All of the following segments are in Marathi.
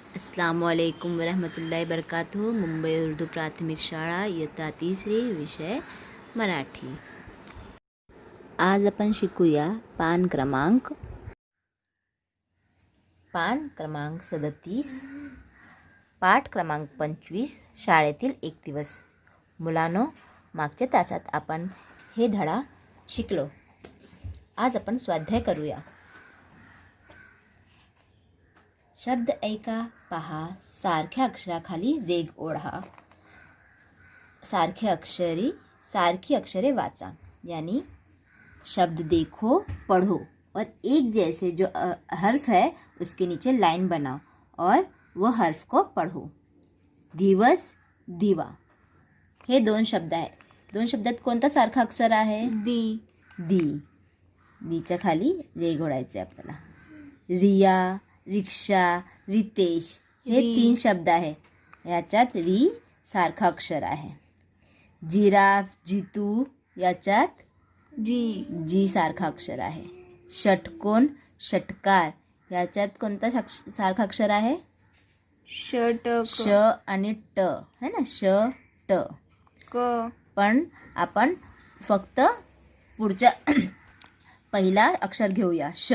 अस्सलामुअलैकुम वरहमतुल्लाहि वबरकातुहू। मुंबई उर्दू प्राथमिक शाळा इयत्ता तिसरी, विषय मराठी। आज आपण शिकूया पान क्रमांक 37, पाठ क्रमांक 25, शाळेतील एक दिवस। मुलांनो, मागच्या तासात आपण हे धडा शिकलो। आज आपण स्वाध्याय करूया। शब्द ऐका, पहा, सारख्या अक्षराखाली रेघ ओढा, सारखी अक्षरे वाचा। यानी शब्द देखो, पढ़ो और एक जैसे जो हर्फ है उसके नीचे लाइन बनाओ और वो हर्फ को पढ़ो। दिवस, दिवा हे दोन शब्द आहे। दोन शब्दात कोणता सारखा अक्षर आहे? दी। दी। दीच्या खाली रेघ ओढायचे आपल्याला। रिया, रिक्षा, रितेश हे तीन शब्द आहे। याच्यात री सारखा अक्षर आहे। जिराफ, जितू याच्यात जी सारखा अक्षर आहे। षटकोन, षटकार याच्यात कोणता सारखा अक्षर आहे? श आणि ट है ना, श ट। पण आपण फक्त पुढच्या पहिला अक्षर घेऊया, श।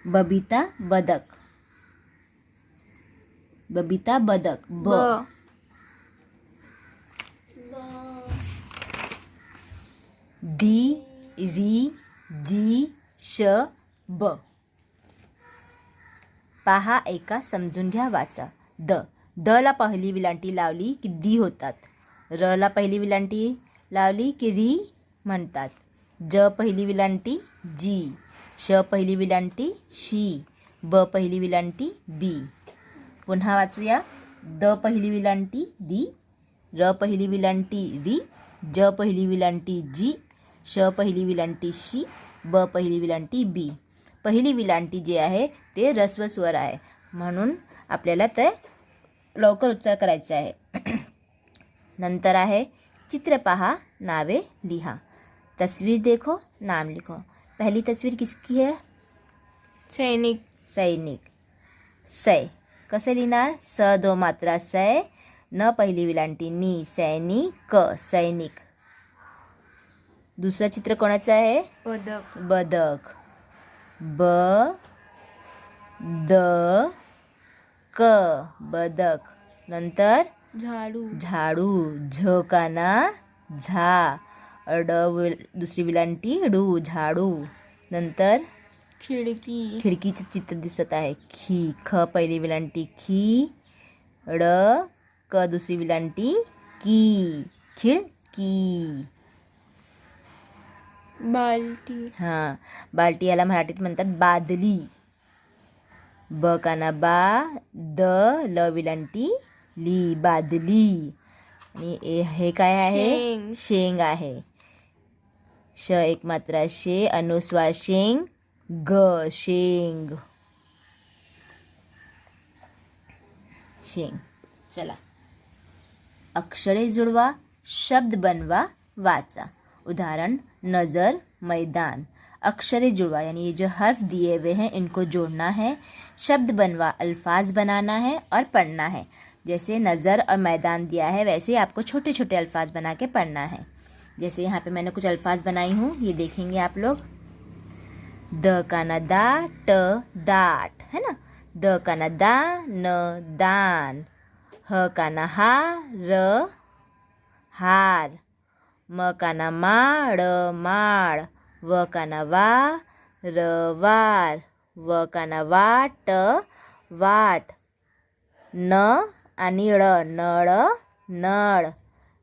बबीता, बदक, बबीता बदक, ब। दी, री, जी, श, ब। पहा, ऐका, समजून घ्या, वाचा। द ला पहिली विलांटी लावली की दी होतात। र ला पहिली विलांटी लावली की री म्हणतात। ज पहिली विलांटी जी, श पहिली विलांटी शी, ब पहिली विलांटी बी। पुन्हा वाचूया। द पहिली विलांटी दी, र पहिली विलांटी री, ज पहिली विलांटी जी, श पहिली विलांटी शी, ब पहिली विलांटी बी। पहिली विलांटी जे आहे ते ऱ्हस्व स्वर आहे, म्हणून आपल्याला ते लवकर उच्चार करायचा आहे। नंतर आहे चित्र पहा, नावे लिहा। तस्वीर देखो, नाम लिखो। पहली तस्वीर किसकी है? सैनिक। सैनिक। सै कसे लिहिणार? स दो मात्रा सै, न पहिली विलांटी नी, सैनिक, सैनिक। दुसरं चित्र कोणाचं आहे? बदक। बदक। ब द क, बदक। नंतर झाडू। झाडू, झ काना झा, अड दुसरी विलांटी डू, झाडू। नंतर खिडकी। खिडकीचे चित्र दिसत आहे। खी, ख पहिली विलांटी खी, ड क दुसरी विलांटी की, खिडकी। बाल्टी। हां, बाल्टी याला मराठीत म्हणतात बादली। ब काना बा, द ल विलांटी ली, बादली। आणि हे काय आहे? शेंग। शेंग आहे। श एक मात्रा शे, अनुस्वार शेंग, ग, शेंग, शेंग। चला, अक्षरे जुळवा, शब्द बनवा, वाचा। उदाहरण, नज़र, मैदान। अक्षरे जुड़वा यानी ये जो हर्फ दिए हुए हैं इनको जोड़ना है। शब्द बनवा, अल्फाज बनाना है और पढ़ना है। जैसे नज़र और मैदान दिया है वैसे आपको छोटे छोटे अल्फाज बना के पढ़ना है। जैसे यहाँ पे मैंने कुछ अल्फाज बनाई हूँ, ये देखेंगे आप लोग। द का न दा, ट दाट, है ना। द का न दा, न दान। ह का न हा, र हार। म का न मा, ड़ माळ। व का न वा, र वार। व का न वा, ट वाट। न आणि ळ, नळ, नळ।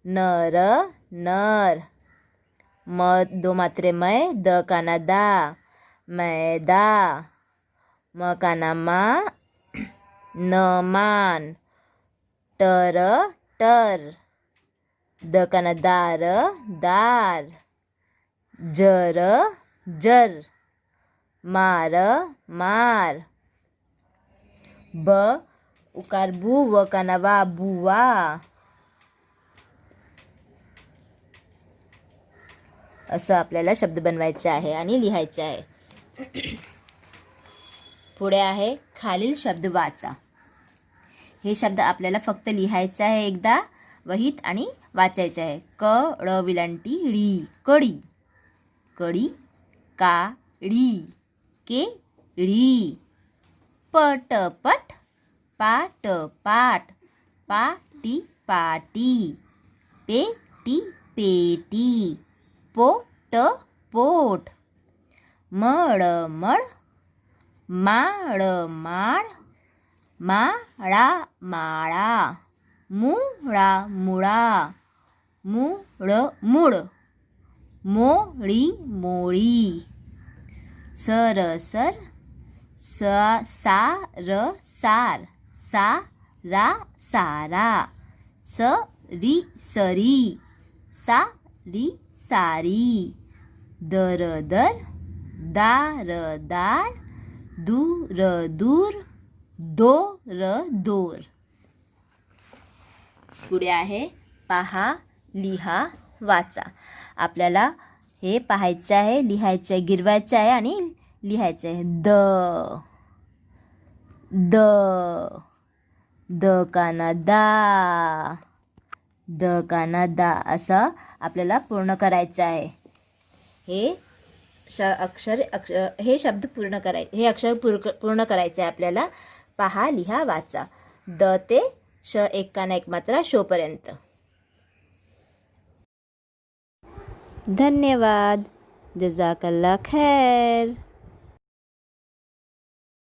नर, नर। म दो मात्रे मै, द का न दा, मैदा। म का न मा, न मान। टर, टर। द का न दार, दार। जर, जर। मार, मार। ब उकार बू, व का न वा, बुवा। असं आपल्याला शब्द बनवायचे आहे आणि लिहायचे आहे। पुढे आहे खालील शब्द वाचा. हे शब्द आपल्याला फक्त लिहायचं आहे एकदा वहीत आणि वाचायचं आहे. क ळ विलंटी डी कडी, कडी. काडी केळी. पटपट पाटपाट, पाटी पाटी. पेटी पेटी, पोट पोट. मळमळ माळमाळ, माळा माळा. मुळा मुळा, मूळ मूळ. मोळी मोळी. सरसर सार सार, सारा सारा. सरी सरी, सारी सारी. दरदर दार दार, दूर दूर. दोर दोर. पुढे आहे पहा लिहा वाचा. आपल्याला हे पाहायचं आहे, लिहायचं आहे, गिरवायचं आहे आणि लिहायचं आहे. द काना दा, द काना दा असं आपल्याला पूर्ण करायचं आहे. हे हे शब्द पूर्ण हे अक्षर पूर्ण करायचं आहे आपल्याला. पहा लिहा वाचा. द ते श एक काना एक मात्रा शोपर्यंत. धन्यवाद. जजाकल्ला खैर.